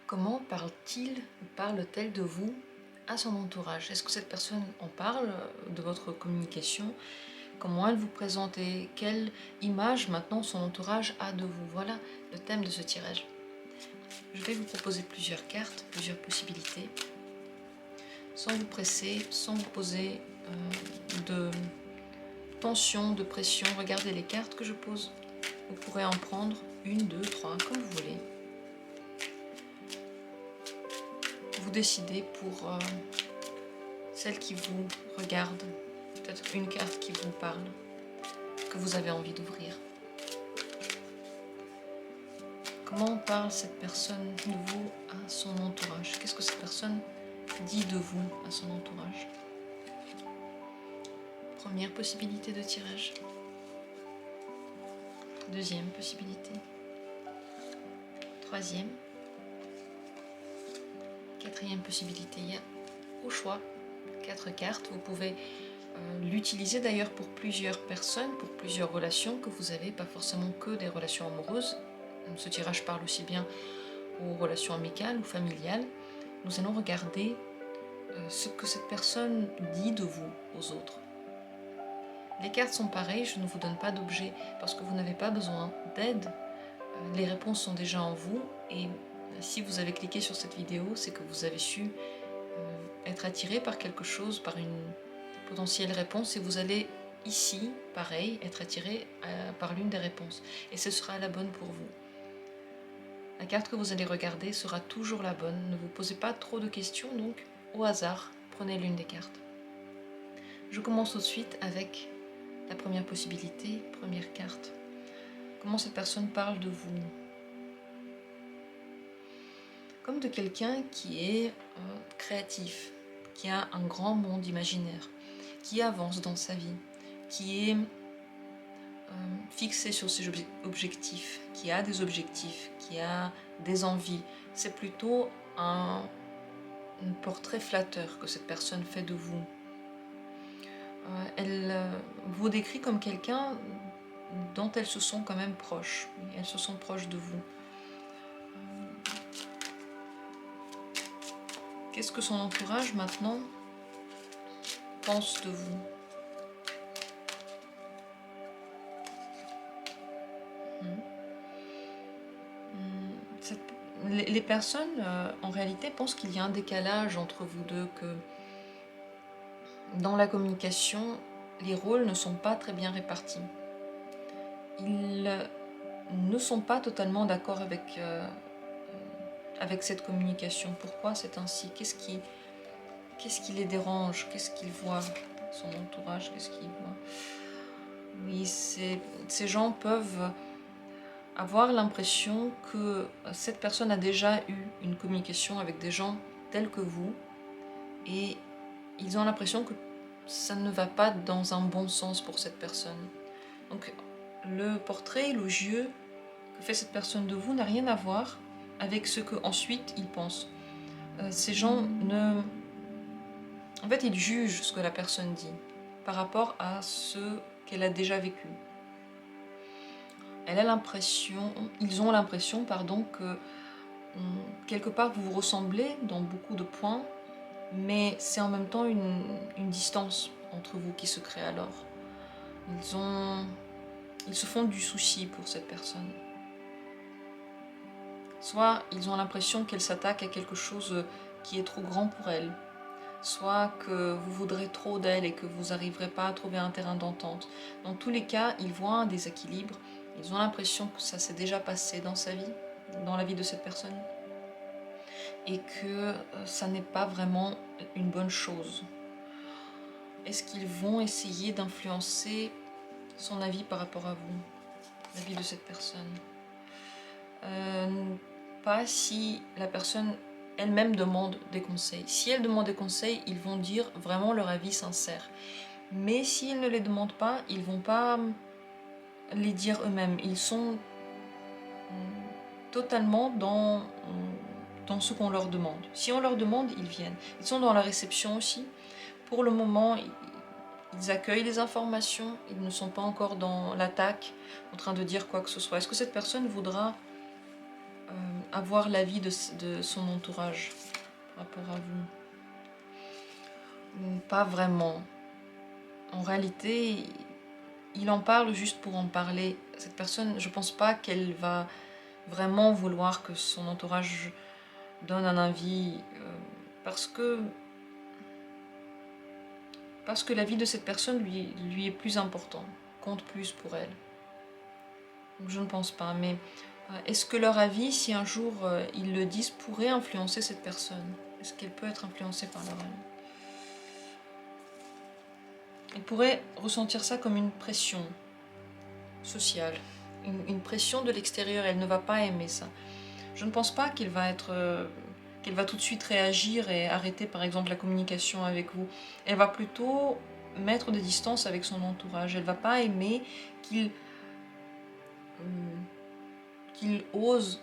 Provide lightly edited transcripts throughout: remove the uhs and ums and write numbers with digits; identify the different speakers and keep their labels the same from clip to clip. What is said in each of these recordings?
Speaker 1: Comment parle-t-il ou parle-t-elle de vous à son entourage? Est-ce que cette personne en parle de votre communication? Comment elle vous présente et quelle image maintenant son entourage a de vous? Voilà le thème de ce tirage. Je vais vous proposer plusieurs cartes, plusieurs possibilités, sans vous presser, sans vous poser de tension, de pression. Regardez les cartes que je pose. Vous pourrez en prendre une, deux, trois, comme vous voulez. Vous décidez pour celle qui vous regarde, peut-être une carte qui vous parle, que vous avez envie d'ouvrir. Comment parle cette personne de vous à son entourage? Qu'est-ce que cette personne dit de vous à son entourage? Première possibilité de tirage. Deuxième possibilité. Troisième. Quatrième possibilité. Il y a au choix 4 cartes. Vous pouvez l'utiliser d'ailleurs pour plusieurs personnes, pour plusieurs relations que vous avez, pas forcément que des relations amoureuses. Ce tirage parle aussi bien aux relations amicales ou familiales. Nous allons regarder ce que cette personne dit de vous aux autres. Les cartes sont pareilles, je ne vous donne pas d'objet parce que vous n'avez pas besoin d'aide. Les réponses sont déjà en vous et si vous avez cliqué sur cette vidéo, c'est que vous avez su être attiré par quelque chose, par une potentielle réponse et vous allez ici, pareil, être attiré par l'une des réponses et ce sera la bonne pour vous. La carte que vous allez regarder sera toujours la bonne. Ne vous posez pas trop de questions, donc au hasard, prenez l'une des cartes. Je commence tout de suite avec la première possibilité, première carte. Comment cette personne parle de vous? Comme de quelqu'un qui est créatif, qui a un grand monde imaginaire, qui avance dans sa vie, qui est fixé sur ses objectifs, qui a des objectifs, qui a des envies. C'est plutôt un portrait flatteur que cette personne fait de vous. Elle vous décrit comme quelqu'un dont elles se sont quand même proches. Elles se sont proches de vous. Qu'est-ce que son entourage maintenant pense de vous? Les personnes, en réalité, pensent qu'il y a un décalage entre vous deux, que dans la communication, les rôles ne sont pas très bien répartis. Ils ne sont pas totalement d'accord avec cette communication. Pourquoi c'est ainsi? Qu'est-ce qui les dérange? Qu'est-ce qu'ils voient? Son entourage, qu'est-ce qu'ils voient? Oui, ces gens peuvent avoir l'impression que cette personne a déjà eu une communication avec des gens tels que vous et ils ont l'impression que ça ne va pas dans un bon sens pour cette personne. Donc le portrait élogieux que fait cette personne de vous n'a rien à voir avec ce qu'ensuite ils pensent. Ces gens ne... En fait, ils jugent ce que la personne dit par rapport à ce qu'elle a déjà vécu. Ils ont l'impression, que quelque part vous vous ressemblez dans beaucoup de points, mais c'est en même temps une distance entre vous qui se crée alors. Ils se font du souci pour cette personne. Soit ils ont l'impression qu'elle s'attaque à quelque chose qui est trop grand pour elle, soit que vous voudrez trop d'elle et que vous n'arriverez pas à trouver un terrain d'entente. Dans tous les cas, ils voient un déséquilibre, ils ont l'impression que ça s'est déjà passé dans sa vie, dans la vie de cette personne, et que ça n'est pas vraiment une bonne chose. Est-ce qu'ils vont essayer d'influencer son avis par rapport à vous, l'avis de cette personne? Pas si la personne elle-même demande des conseils. Si elle demande des conseils, ils vont dire vraiment leur avis sincère. Mais s'ils ne les demandent pas, ils ne vont pas les dire eux-mêmes. Ils sont totalement dans ce qu'on leur demande. Si on leur demande, ils viennent. Ils sont dans la réception aussi. Pour le moment, ils accueillent les informations. Ils ne sont pas encore dans l'attaque, en train de dire quoi que ce soit. Est-ce que cette personne voudra avoir l'avis de son entourage par rapport à vous. Ou pas vraiment. En réalité, il en parle juste pour en parler. Cette personne, je pense pas qu'elle va vraiment vouloir que son entourage donne un avis parce que l'avis de cette personne lui est plus important, compte plus pour elle. Donc je ne pense pas, mais est-ce que leur avis, si un jour ils le disent, pourrait influencer cette personne? Est-ce qu'elle peut être influencée par leur avis? Elle pourrait ressentir ça comme une pression sociale, une pression de l'extérieur, elle ne va pas aimer ça. Je ne pense pas qu'elle va qu'elle va tout de suite réagir et arrêter par exemple la communication avec vous. Elle va plutôt mettre des distances avec son entourage. Elle ne va pas aimer qu'il ose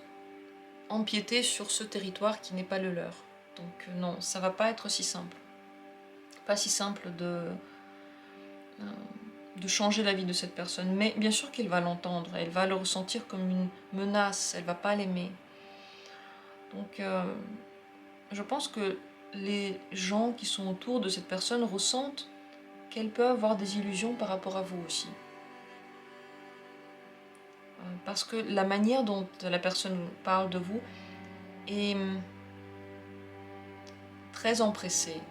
Speaker 1: empiéter sur ce territoire qui n'est pas le leur. Donc non, ça va pas être si simple. Pas si simple de changer la vie de cette personne. Mais bien sûr qu'elle va l'entendre, elle va le ressentir comme une menace, elle va pas l'aimer. Donc je pense que les gens qui sont autour de cette personne ressentent qu'elle peut avoir des illusions par rapport à vous aussi. Parce que la manière dont la personne parle de vous est très empressée,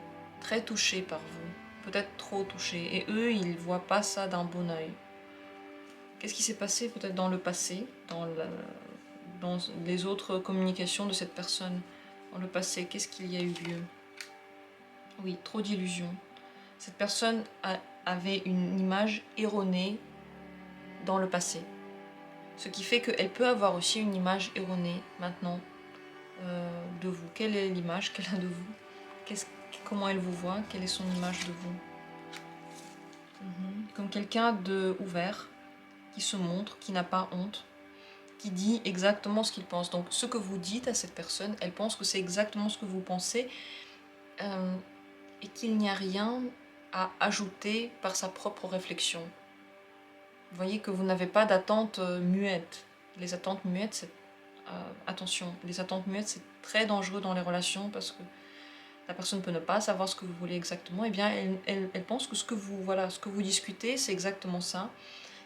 Speaker 1: très touchée par vous, peut-être trop touchée. Et eux, ils ne voient pas ça d'un bon œil. Qu'est-ce qui s'est passé peut-être dans le passé, dans les autres communications de cette personne? Dans le passé, qu'est-ce qu'il y a eu lieu? Oui, trop d'illusions. Cette personne avait une image erronée dans le passé. Ce qui fait qu'elle peut avoir aussi une image erronée maintenant de vous. Quelle est l'image qu'elle a de vous? Comment elle vous voit? Quelle est son image de vous? Comme quelqu'un de ouvert, qui se montre, qui n'a pas honte, qui dit exactement ce qu'il pense. Donc ce que vous dites à cette personne, elle pense que c'est exactement ce que vous pensez et qu'il n'y a rien à ajouter par sa propre réflexion. Vous voyez que vous n'avez pas d'attente muette. Les attentes muettes, c'est attention, les attentes muettes, c'est très dangereux dans les relations parce que la personne peut ne pas savoir ce que vous voulez exactement. Et bien, elle pense que ce que vous discutez, c'est exactement ça.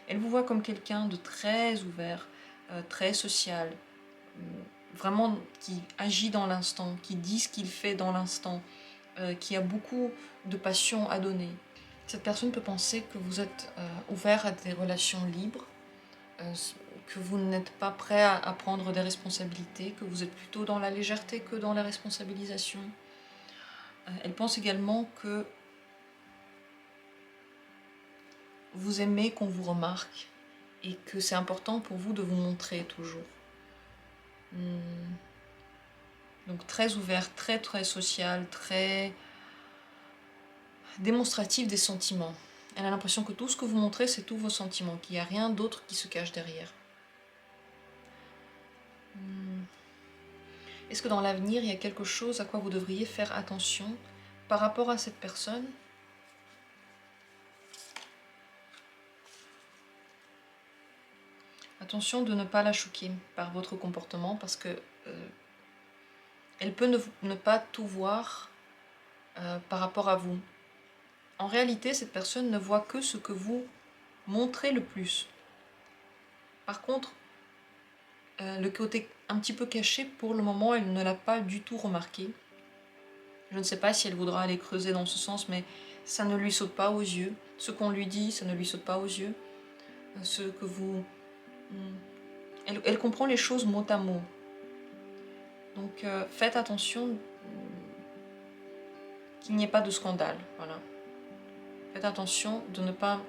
Speaker 1: Elle vous voit comme quelqu'un de très ouvert, très social, vraiment qui agit dans l'instant, qui dit ce qu'il fait dans l'instant, qui a beaucoup de passion à donner. Cette personne peut penser que vous êtes ouvert à des relations libres, que vous n'êtes pas prêt à prendre des responsabilités, que vous êtes plutôt dans la légèreté que dans la responsabilisation. Elle pense également que vous aimez qu'on vous remarque et que c'est important pour vous de vous montrer toujours. Donc très ouvert, très très social, très démonstratif des sentiments. Elle a l'impression que tout ce que vous montrez, c'est tous vos sentiments, qu'il n'y a rien d'autre qui se cache derrière. Est-ce que dans l'avenir, il y a quelque chose à quoi vous devriez faire attention par rapport à cette personne? Attention de ne pas la choquer par votre comportement parce que elle peut ne pas tout voir par rapport à vous. En réalité, cette personne ne voit que ce que vous montrez le plus. Par contre, le côté un petit peu caché, pour le moment, elle ne l'a pas du tout remarqué. Je ne sais pas si elle voudra aller creuser dans ce sens, mais ça ne lui saute pas aux yeux. Ce qu'on lui dit, ça ne lui saute pas aux yeux. Ce que vous... Elle comprend les choses mot à mot. Donc faites attention qu'il n'y ait pas de scandale. Voilà. Faites attention de ne pas...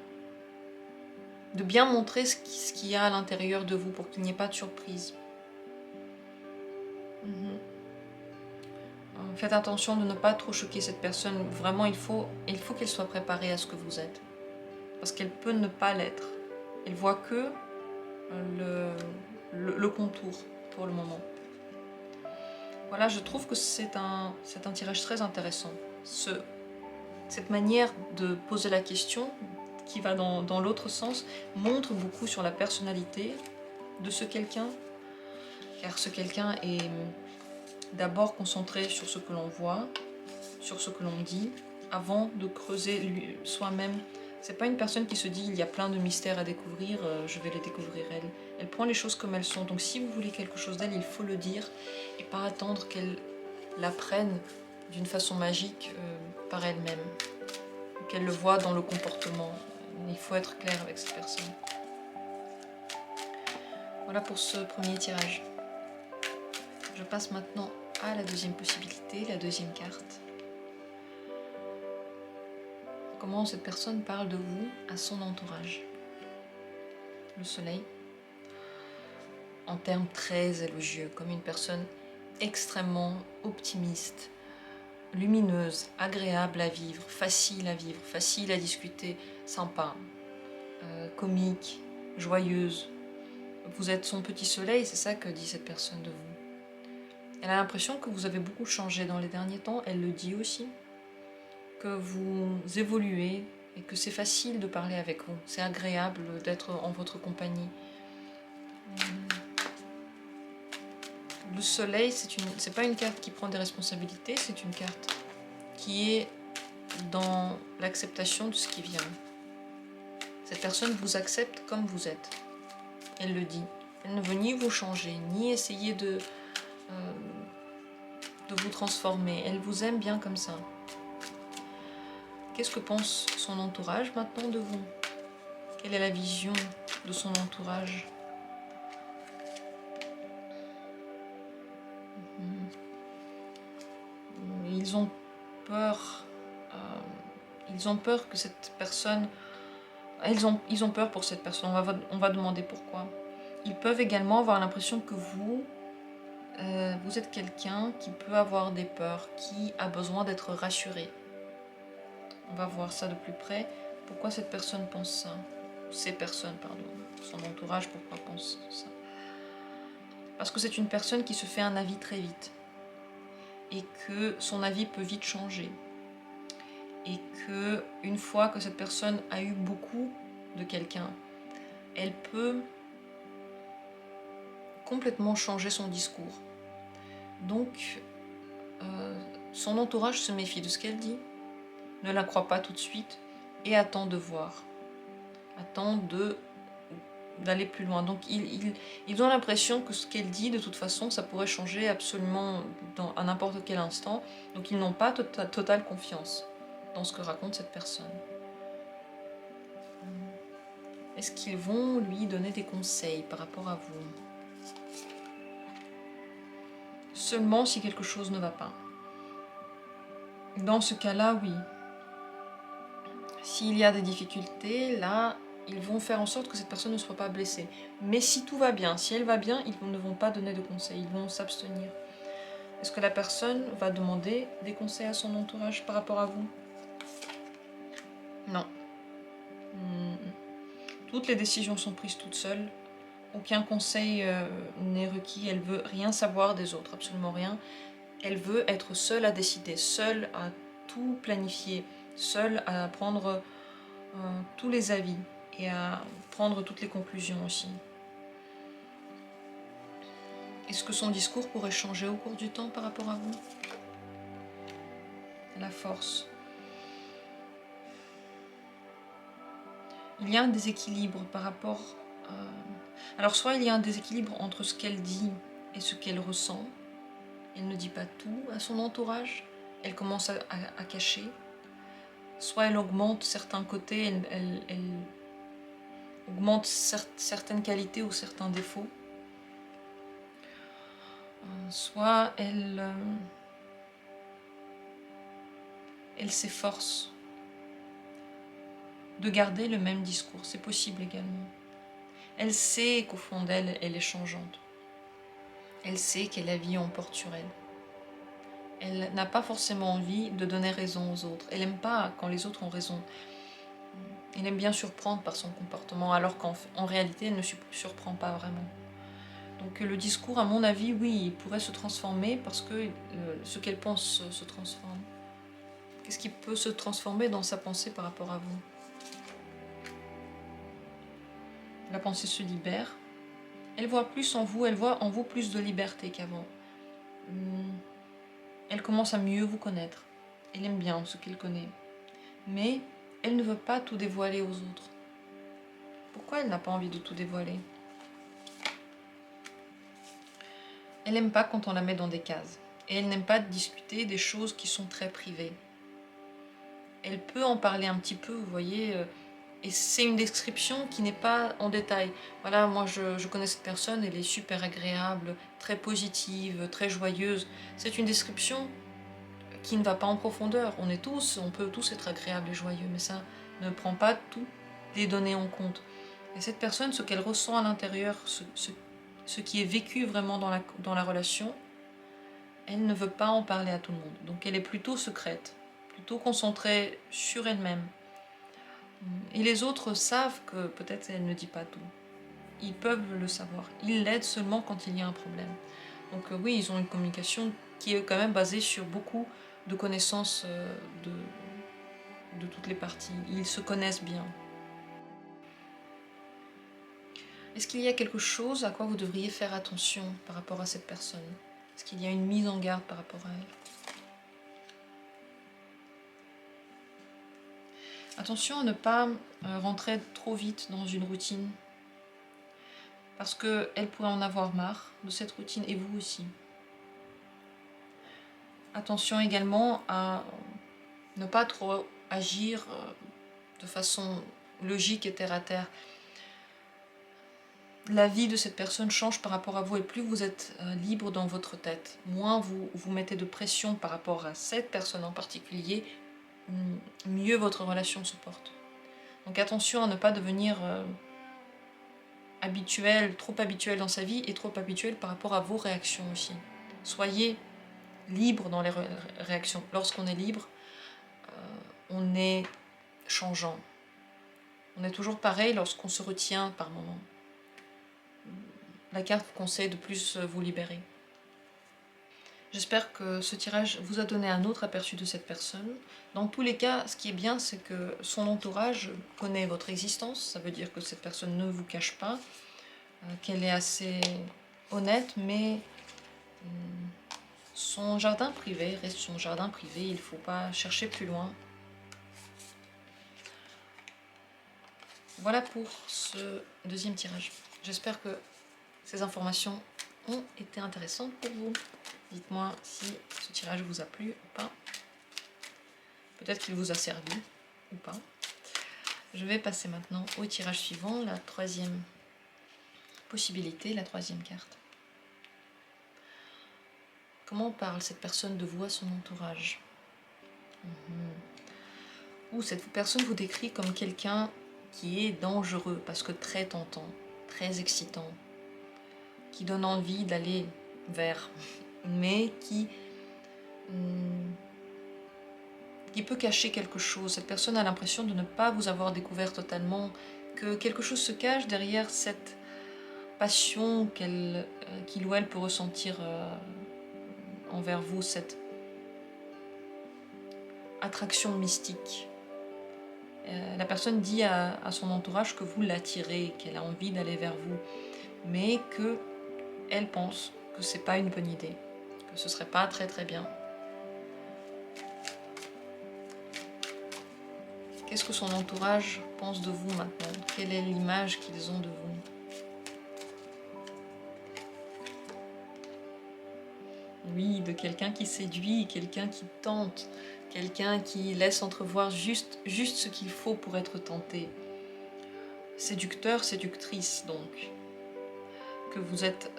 Speaker 1: de bien montrer ce qu'il y a à l'intérieur de vous pour qu'il n'y ait pas de surprise. Faites attention de ne pas trop choquer cette personne. Vraiment, il faut qu'elle soit préparée à ce que vous êtes. Parce qu'elle peut ne pas l'être. Elle voit que le contour pour le moment. Voilà, je trouve que c'est un tirage très intéressant. Cette manière de poser la question, qui va dans l'autre sens, montre beaucoup sur la personnalité de ce quelqu'un. car ce quelqu'un est d'abord concentré sur ce que l'on voit, sur ce que l'on dit, avant de creuser soi-même. C'est pas une personne qui se dit il y a plein de mystères à découvrir, je vais les découvrir elle. Elle prend les choses comme elles sont. Donc si vous voulez quelque chose d'elle, il faut le dire et pas attendre qu'elle l'apprenne d'une façon magique par elle-même. Qu'elle le voit dans le comportement. Il faut être clair avec cette personne. Voilà pour ce premier tirage. Je passe maintenant à la deuxième possibilité, la deuxième carte. Comment cette personne parle de vous à son entourage. Le soleil, en termes très élogieux, comme une personne extrêmement optimiste, lumineuse, agréable à vivre, facile à discuter, sympa, comique, joyeuse. Vous êtes son petit soleil, c'est ça que dit cette personne de vous. Elle a l'impression que vous avez beaucoup changé dans les derniers temps, elle le dit aussi, que vous évoluez et que c'est facile de parler avec vous, c'est agréable d'être en votre compagnie. Le soleil, c'est pas une carte qui prend des responsabilités, c'est une carte qui est dans l'acceptation de ce qui vient. Cette personne vous accepte comme vous êtes. Elle le dit. Elle ne veut ni vous changer, ni essayer de vous transformer. Elle vous aime bien comme ça. Qu'est-ce que pense son entourage maintenant de vous? Quelle est la vision de son entourage? Ils ont peur. Ils ont peur que cette personne... Ils ont peur pour cette personne. On va demander pourquoi. Ils peuvent également avoir l'impression que vous êtes quelqu'un qui peut avoir des peurs, qui a besoin d'être rassuré. On va voir ça de plus près. Pourquoi cette personne pense ça? Ces personnes, pardon. Son entourage, pourquoi pense ça? Parce que c'est une personne qui se fait un avis très vite. Et que son avis peut vite changer. Et que une fois que cette personne a eu beaucoup de quelqu'un, elle peut complètement changer son discours. Donc, son entourage se méfie de ce qu'elle dit, ne la croit pas tout de suite et attend de voir, attend d'aller plus loin. Donc, ils ont l'impression que ce qu'elle dit, de toute façon, ça pourrait changer absolument à n'importe quel instant. Donc, ils n'ont pas totale confiance dans ce que raconte cette personne. Est-ce qu'ils vont lui donner des conseils par rapport à vous? Seulement si quelque chose ne va pas. Dans ce cas-là, oui. S'il y a des difficultés, là, ils vont faire en sorte que cette personne ne soit pas blessée. Mais si tout va bien, si elle va bien, ils ne vont pas donner de conseils, ils vont s'abstenir. Est-ce que la personne va demander des conseils à son entourage par rapport à vous? Non. Toutes les décisions sont prises toutes seules. Aucun conseil n'est requis. Elle veut rien savoir des autres, absolument rien. Elle veut être seule à décider, seule à tout planifier, seule à prendre tous les avis et à prendre toutes les conclusions aussi. Est-ce que son discours pourrait changer au cours du temps par rapport à vous? La force. Il y a un déséquilibre par rapport à... Alors soit il y a un déséquilibre entre ce qu'elle dit et ce qu'elle ressent. Elle ne dit pas tout à son entourage. Elle commence à cacher. Soit elle augmente certains côtés, elle augmente certaines qualités ou certains défauts. Soit elle s'efforce de garder le même discours. C'est possible également. Elle sait qu'au fond d'elle, elle est changeante. Elle sait qu'elle a vie en porte sur elle. Elle n'a pas forcément envie de donner raison aux autres. Elle n'aime pas quand les autres ont raison. Elle aime bien surprendre par son comportement, alors qu'en réalité, elle ne surprend pas vraiment. Donc le discours, à mon avis, oui, il pourrait se transformer parce que ce qu'elle pense se transforme. Qu'est-ce qui peut se transformer dans sa pensée par rapport à vous? La pensée se libère. Elle voit plus en vous, elle voit en vous plus de liberté qu'avant. Elle commence à mieux vous connaître. Elle aime bien ce qu'elle connaît. Mais elle ne veut pas tout dévoiler aux autres. Pourquoi elle n'a pas envie de tout dévoiler? Elle n'aime pas quand on la met dans des cases. Et elle n'aime pas discuter des choses qui sont très privées. Elle peut en parler un petit peu, vous voyez, et c'est une description qui n'est pas en détail. Voilà, moi je connais cette personne, elle est super agréable, très positive, très joyeuse. C'est une description qui ne va pas en profondeur. On peut tous être agréables et joyeux, mais ça ne prend pas toutes les données en compte. Et cette personne, ce qu'elle ressent à l'intérieur, ce qui est vécu vraiment dans la relation, elle ne veut pas en parler à tout le monde. Donc elle est plutôt secrète, plutôt concentrée sur elle-même. Et les autres savent que peut-être elle ne dit pas tout. Ils peuvent le savoir. Ils l'aident seulement quand il y a un problème. Donc oui, ils ont une communication qui est quand même basée sur beaucoup de connaissances de toutes les parties. Ils se connaissent bien. Est-ce qu'il y a quelque chose à quoi vous devriez faire attention par rapport à cette personne? Est-ce qu'il y a une mise en garde par rapport à elle? Attention à ne pas rentrer trop vite dans une routine, parce qu'elle pourrait en avoir marre de cette routine, et vous aussi. Attention également à ne pas trop agir de façon logique et terre à terre. La vie de cette personne change par rapport à vous, et plus vous êtes libre dans votre tête, moins vous mettez de pression par rapport à cette personne en particulier, mieux votre relation se porte. Donc attention à ne pas devenir trop habituel dans sa vie et trop habituel par rapport à vos réactions aussi. Soyez libre dans les réactions. Lorsqu'on est libre, on est changeant. On est toujours pareil lorsqu'on se retient par moment. La carte vous conseille de plus vous libérer. J'espère que ce tirage vous a donné un autre aperçu de cette personne. Dans tous les cas, ce qui est bien, c'est que son entourage connaît votre existence. Ça veut dire que cette personne ne vous cache pas, qu'elle est assez honnête, mais son jardin privé reste son jardin privé. Il ne faut pas chercher plus loin. Voilà pour ce deuxième tirage. J'espère que ces informations ont été intéressantes pour vous. Dites-moi si ce tirage vous a plu ou pas. Peut-être qu'il vous a servi ou pas. Je vais passer maintenant au tirage suivant, la troisième possibilité, la troisième carte. Comment parle cette personne de vous à son entourage? Ou cette personne vous décrit comme quelqu'un qui est dangereux parce que très tentant, très excitant, qui donne envie d'aller vers, mais qui peut cacher quelque chose. Cette personne a l'impression de ne pas vous avoir découvert totalement, que quelque chose se cache derrière cette passion qu'il ou elle peut ressentir envers vous, cette attraction mystique. La personne dit à son entourage que vous l'attirez, qu'elle a envie d'aller vers vous, mais qu'elle pense que c'est pas une bonne idée, que ce serait pas très très bien. Qu'est-ce que son entourage pense de vous maintenant? Quelle est l'image qu'ils ont de vous? Oui, de quelqu'un qui séduit, quelqu'un qui tente, quelqu'un qui laisse entrevoir juste ce qu'il faut pour être tenté. Séducteur, séductrice donc. Que vous êtes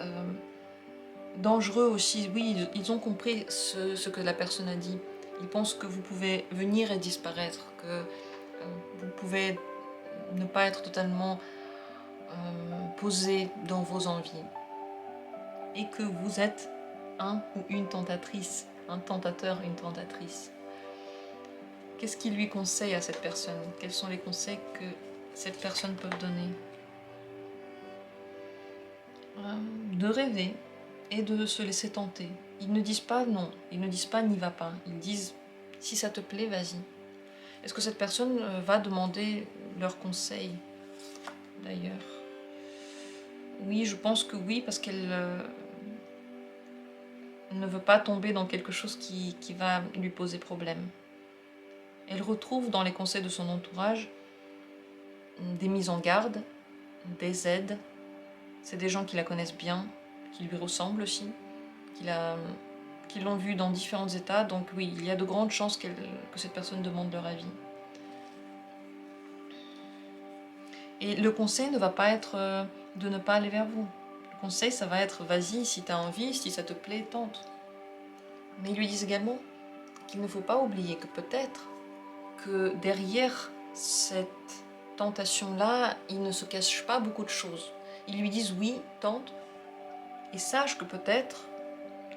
Speaker 1: dangereux aussi. Oui, ils ont compris ce que la personne a dit. Ils pensent que vous pouvez venir et disparaître, que vous pouvez ne pas être totalement posé dans vos envies. Et que vous êtes un ou une tentatrice, un tentateur, une tentatrice. Qu'est-ce qu'il lui conseille à cette personne? Quels sont les conseils que cette personne peut donner? De rêver et de se laisser tenter. Ils ne disent pas non, ils ne disent pas n'y va pas, ils disent si ça te plaît, vas-y. Est-ce que cette personne va demander leurs conseils d'ailleurs? Oui, je pense que oui, parce qu'elle ne veut pas tomber dans quelque chose qui va lui poser problème. Elle retrouve dans les conseils de son entourage des mises en garde, des aides. C'est des gens qui la connaissent bien, qui lui ressemblent aussi, qui l'ont vue dans différents états. Donc oui, il y a de grandes chances que cette personne demande leur avis. Et le conseil ne va pas être de ne pas aller vers vous. Le conseil, ça va être vas-y, si tu as envie, si ça te plaît, tente. Mais ils lui disent également qu'il ne faut pas oublier que peut-être que derrière cette tentation-là, il ne se cache pas beaucoup de choses. Ils lui disent oui, tente, et sache que peut-être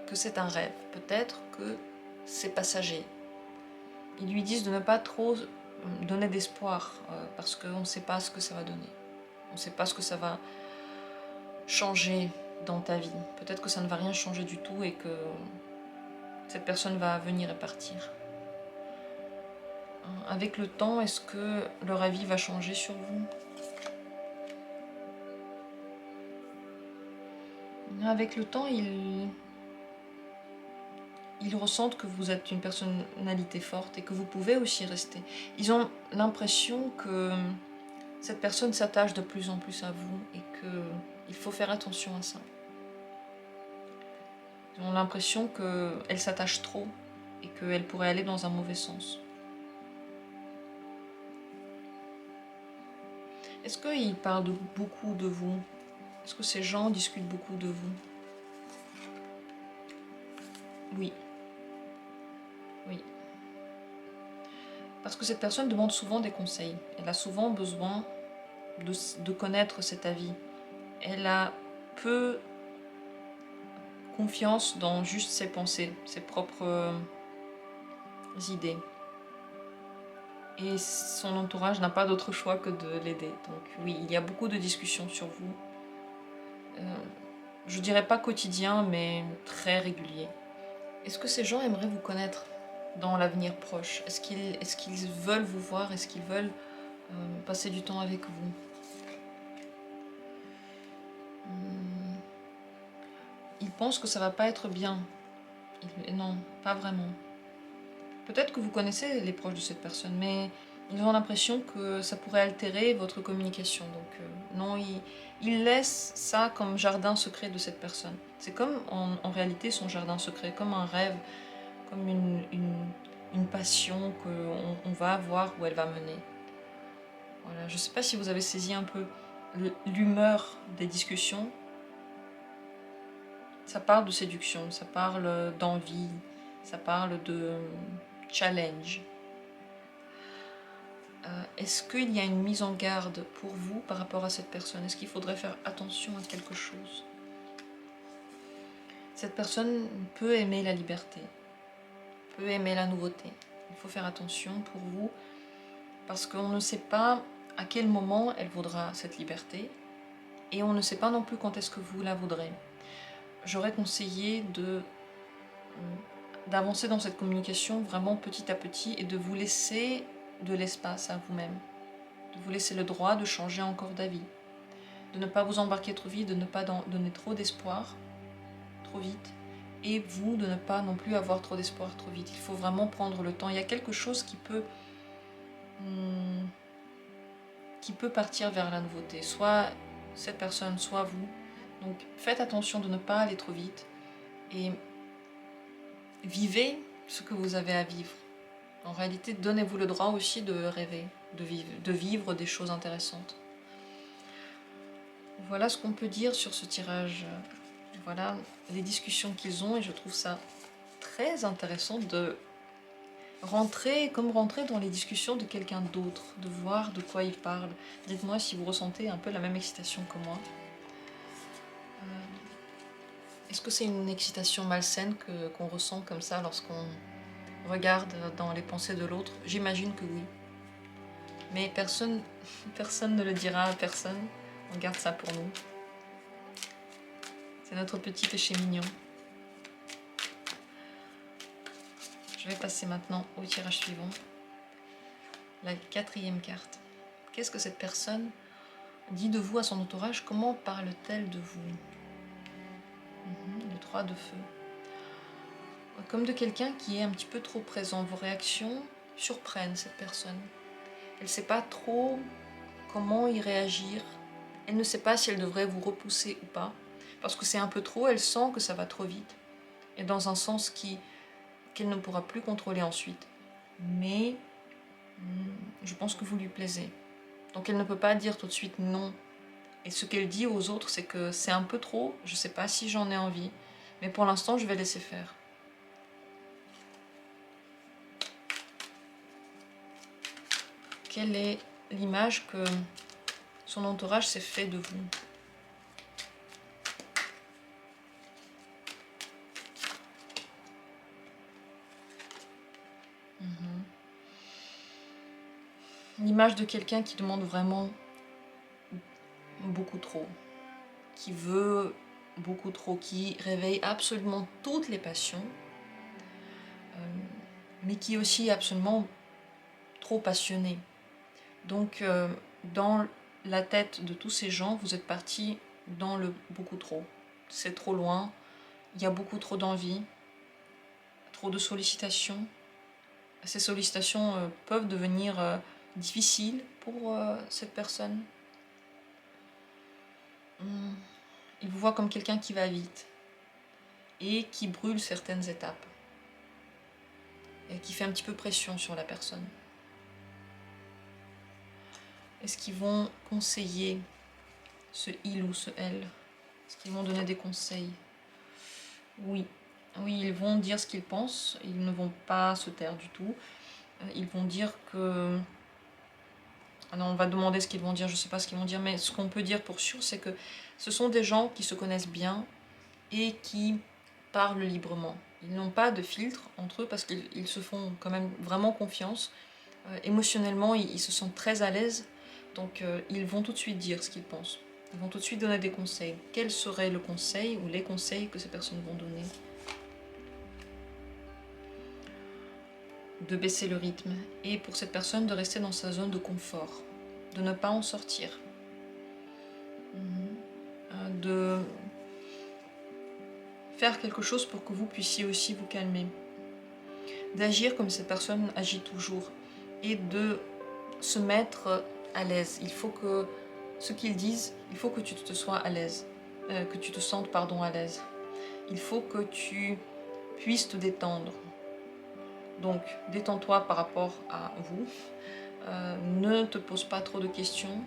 Speaker 1: que c'est un rêve, peut-être que c'est passager. Ils lui disent de ne pas trop donner d'espoir, parce qu'on ne sait pas ce que ça va donner. On ne sait pas ce que ça va changer dans ta vie. Peut-être que ça ne va rien changer du tout et que cette personne va venir et partir. Avec le temps, est-ce que leur avis va changer sur vous? Avec le temps, ils ressentent que vous êtes une personnalité forte et que vous pouvez aussi rester. Ils ont l'impression que cette personne s'attache de plus en plus à vous et qu'il faut faire attention à ça. Ils ont l'impression qu'elle s'attache trop et qu'elle pourrait aller dans un mauvais sens. Est-ce qu'ils parlent beaucoup de vous? Est-ce que ces gens discutent beaucoup de vous? Oui. Oui. Parce que cette personne demande souvent des conseils. Elle a souvent besoin de connaître cet avis. Elle a peu confiance dans juste ses pensées, ses propres idées. Et son entourage n'a pas d'autre choix que de l'aider. Donc oui, il y a beaucoup de discussions sur vous. Je dirais pas quotidien, mais très régulier. Est-ce que ces gens aimeraient vous connaître dans l'avenir proche? Est-ce qu'ils veulent vous voir? Est-ce qu'ils veulent passer du temps avec vous? Ils pensent que ça va pas être bien. Non, pas vraiment. Peut-être que vous connaissez les proches de cette personne, mais ils ont l'impression que ça pourrait altérer votre communication. Donc non, ils laissent ça comme jardin secret de cette personne. C'est comme en réalité son jardin secret, comme un rêve, comme une passion qu'on va voir où elle va mener. Voilà, je ne sais pas si vous avez saisi un peu l'humeur des discussions. Ça parle de séduction, ça parle d'envie, ça parle de challenge. Est-ce qu'il y a une mise en garde pour vous par rapport à cette personne? Est-ce qu'il faudrait faire attention à quelque chose? Cette personne peut aimer la liberté, peut aimer la nouveauté. Il faut faire attention pour vous parce qu'on ne sait pas à quel moment elle voudra cette liberté et on ne sait pas non plus quand est-ce que vous la voudrez. J'aurais conseillé d'avancer dans cette communication vraiment petit à petit et de vous laisser de l'espace à vous-même, de vous laisser le droit de changer encore d'avis, de ne pas vous embarquer trop vite, de ne pas donner trop d'espoir trop vite, et vous de ne pas non plus avoir trop d'espoir trop vite. Il faut vraiment prendre le temps. Il y a quelque chose qui peut partir vers la nouveauté, soit cette personne, soit vous. Donc faites attention de ne pas aller trop vite et vivez ce que vous avez à vivre. En réalité, donnez-vous le droit aussi de rêver, de vivre des choses intéressantes. Voilà ce qu'on peut dire sur ce tirage. Voilà les discussions qu'ils ont et je trouve ça très intéressant de rentrer dans les discussions de quelqu'un d'autre, de voir de quoi il parle. Dites-moi si vous ressentez un peu la même excitation que moi. Est-ce que c'est une excitation malsaine qu'on ressent comme ça lorsqu'on regarde dans les pensées de l'autre? J'imagine que oui. Mais personne ne le dira à personne. On garde ça pour nous. C'est notre petit péché mignon. Je vais passer maintenant au tirage suivant. La 4e carte. Qu'est-ce que cette personne dit de vous à son entourage? Comment parle-t-elle de vous? Le 3 de feu. Comme de quelqu'un qui est un petit peu trop présent. Vos réactions surprennent cette personne. Elle ne sait pas trop comment y réagir. Elle ne sait pas si elle devrait vous repousser ou pas. Parce que c'est un peu trop, elle sent que ça va trop vite. Et dans un sens qu'elle ne pourra plus contrôler ensuite. Mais je pense que vous lui plaisez. Donc elle ne peut pas dire tout de suite non. Et ce qu'elle dit aux autres, c'est que c'est un peu trop, je ne sais pas si j'en ai envie. Mais pour l'instant, je vais laisser faire. Quelle est l'image que son entourage s'est fait de vous? L'image de quelqu'un qui demande vraiment beaucoup trop, qui veut beaucoup trop, qui réveille absolument toutes les passions, mais qui est aussi absolument trop passionné. Donc, dans la tête de tous ces gens, vous êtes partis dans le beaucoup trop. C'est trop loin, il y a beaucoup trop d'envie, trop de sollicitations. Ces sollicitations peuvent devenir difficiles pour cette personne. Il vous voit comme quelqu'un qui va vite et qui brûle certaines étapes et qui fait un petit peu pression sur la personne. Est-ce qu'ils vont conseiller ce il ou ce elle? Est-ce qu'ils vont donner des conseils? Oui. Oui, ils vont dire ce qu'ils pensent, ils ne vont pas se taire du tout. Ils vont dire que... Ah non, on va demander ce qu'ils vont dire, je ne sais pas ce qu'ils vont dire, mais ce qu'on peut dire pour sûr, c'est que ce sont des gens qui se connaissent bien et qui parlent librement. Ils n'ont pas de filtre entre eux parce qu'ils se font quand même vraiment confiance. Émotionnellement, ils se sentent très à l'aise, donc ils vont tout de suite dire ce qu'ils pensent. Ils vont tout de suite donner des conseils. Quel serait le conseil ou les conseils que ces personnes vont donner? De baisser le rythme et pour cette personne de rester dans sa zone de confort, de ne pas en sortir, de faire quelque chose pour que vous puissiez aussi vous calmer, d'agir comme cette personne agit toujours et de se mettre à l'aise. Il faut que ce qu'ils disent, il faut que tu te sois à l'aise, que tu te sentes à l'aise. Il faut que tu puisses te détendre. Donc détends-toi par rapport à vous. Ne te pose pas trop de questions,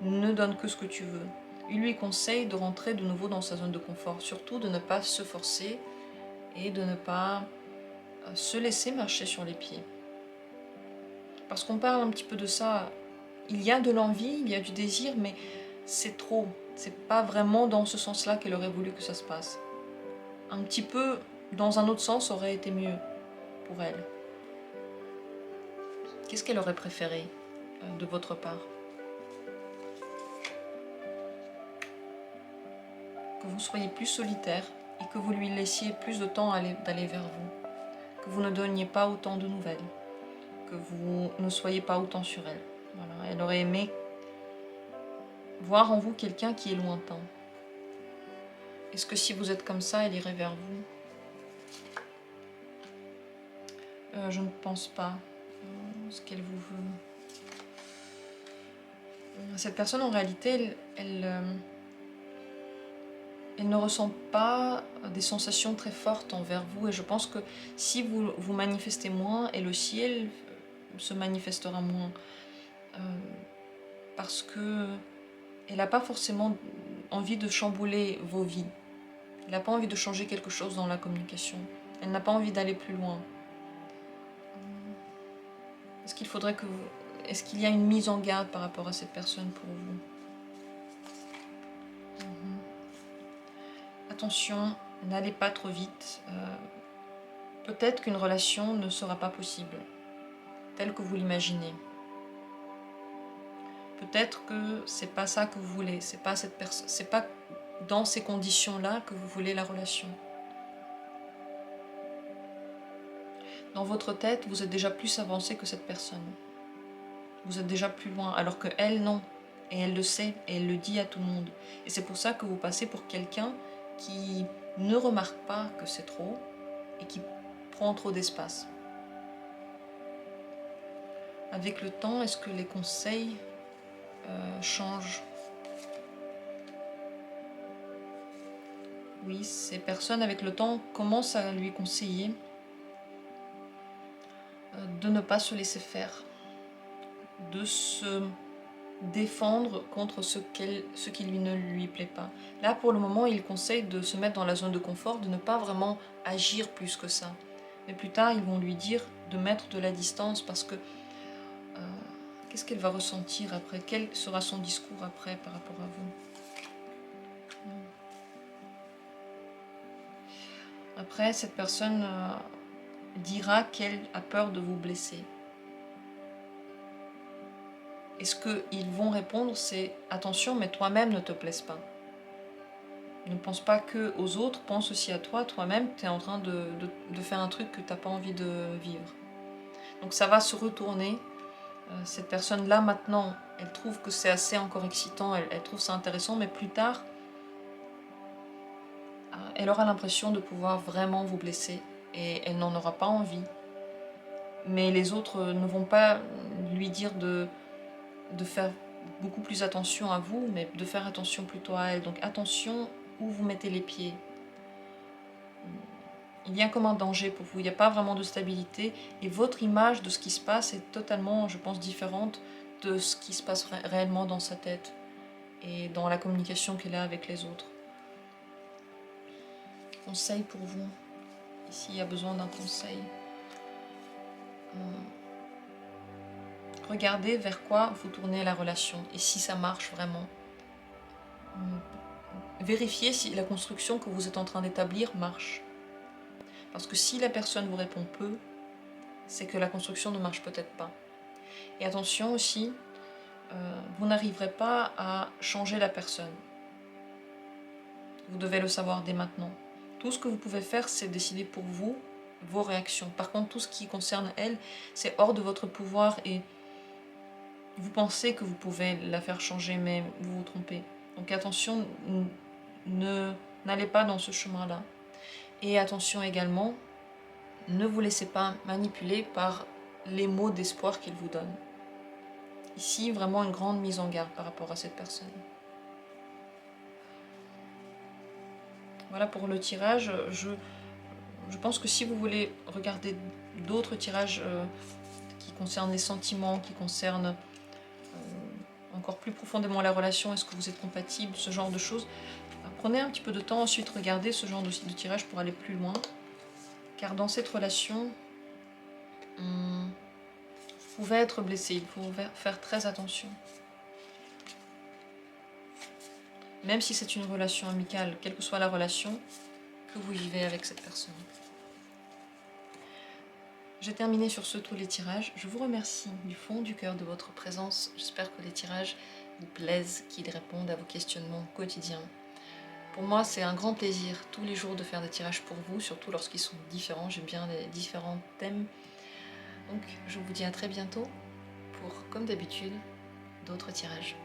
Speaker 1: ne donne que ce que tu veux. Il lui conseille de rentrer de nouveau dans sa zone de confort, surtout de ne pas se forcer et de ne pas se laisser marcher sur les pieds. Parce qu'on parle un petit peu de ça, il y a de l'envie, il y a du désir, mais c'est trop. C'est pas vraiment dans ce sens-là qu'elle aurait voulu que ça se passe. Un petit peu dans un autre sens aurait été mieux pour elle. Qu'est-ce qu'elle aurait préféré de votre part? Que vous soyez plus solitaire et que vous lui laissiez plus de temps d'aller vers vous. Que vous ne donniez pas autant de nouvelles. Que vous ne soyez pas autant sur elle. Voilà. Elle aurait aimé voir en vous quelqu'un qui est lointain. Est-ce que si vous êtes comme ça, elle irait vers vous? Je ne pense pas ce qu'elle vous veut. Cette personne, en réalité, elle ne ressent pas des sensations très fortes envers vous. Et je pense que si vous vous manifestez moins, elle aussi, elle se manifestera moins. Parce que elle n'a pas forcément envie de chambouler vos vies. Elle n'a pas envie de changer quelque chose dans la communication. Elle n'a pas envie d'aller plus loin. Est-ce qu'il faudrait que vous... Est-ce qu'il y a une mise en garde par rapport à cette personne pour vous? Attention, n'allez pas trop vite. Peut-être qu'une relation ne sera pas possible, telle que vous l'imaginez. Peut-être que c'est pas ça que vous voulez, c'est pas cette personne, c'est pas dans ces conditions-là que vous voulez la relation. Dans votre tête, vous êtes déjà plus avancé que cette personne. Vous êtes déjà plus loin, alors que elle, non. Et elle le sait, et elle le dit à tout le monde. Et c'est pour ça que vous passez pour quelqu'un qui ne remarque pas que c'est trop et qui prend trop d'espace. Avec le temps, est-ce que les conseils changent? Oui, ces personnes, avec le temps, commencent à lui conseiller de ne pas se laisser faire, de se défendre contre ce qui ne lui plaît pas. Là, pour le moment, il conseille de se mettre dans la zone de confort, de ne pas vraiment agir plus que ça. Mais plus tard, ils vont lui dire de mettre de la distance parce que qu'est-ce qu'elle va ressentir après? Quel sera son discours après par rapport à vous? Après, cette personne dira qu'elle a peur de vous blesser. Et ce qu'ils vont répondre, c'est « Attention, mais toi-même ne te blesse pas. Ne pense pas que aux autres, pense aussi à toi. Toi-même, tu es en train de faire un truc que tu n'as pas envie de vivre. » Donc ça va se retourner. Cette personne-là, maintenant, elle trouve que c'est assez encore excitant, elle trouve ça intéressant, mais plus tard, elle aura l'impression de pouvoir vraiment vous blesser et elle n'en aura pas envie. Mais les autres ne vont pas lui dire de faire beaucoup plus attention à vous, mais de faire attention plutôt à elle. Donc attention où vous mettez les pieds. Il y a comme un danger pour vous, il n'y a pas vraiment de stabilité et votre image de ce qui se passe est totalement, je pense, différente de ce qui se passe réellement dans sa tête et dans la communication qu'elle a avec les autres. Conseil pour vous, ici il y a besoin d'un conseil. Regardez vers quoi vous tournez la relation et si ça marche vraiment. Vérifiez si la construction que vous êtes en train d'établir marche. Parce que si la personne vous répond peu, c'est que la construction ne marche peut-être pas. Et attention aussi, vous n'arriverez pas à changer la personne. Vous devez le savoir dès maintenant. Tout ce que vous pouvez faire, c'est décider pour vous vos réactions. Par contre, tout ce qui concerne elle, c'est hors de votre pouvoir et vous pensez que vous pouvez la faire changer, mais vous vous trompez. Donc attention, n'allez pas dans ce chemin-là. Et attention également, ne vous laissez pas manipuler par les mots d'espoir qu'il vous donne. Ici, vraiment une grande mise en garde par rapport à cette personne. Voilà pour le tirage. Je pense que si vous voulez regarder d'autres tirages qui concernent les sentiments, qui concernent encore plus profondément la relation, est-ce que vous êtes compatible, ce genre de choses, prenez un petit peu de temps, ensuite regardez ce genre de tirage pour aller plus loin. Car dans cette relation, vous pouvez être blessé, il faut faire très attention. Même si c'est une relation amicale, quelle que soit la relation que vous vivez avec cette personne. J'ai terminé sur ce tous les tirages. Je vous remercie du fond du cœur de votre présence. J'espère que les tirages vous plaisent, qu'ils répondent à vos questionnements quotidiens. Pour moi, c'est un grand plaisir tous les jours de faire des tirages pour vous, surtout lorsqu'ils sont différents. J'aime bien les différents thèmes. Donc, je vous dis à très bientôt pour, comme d'habitude, d'autres tirages.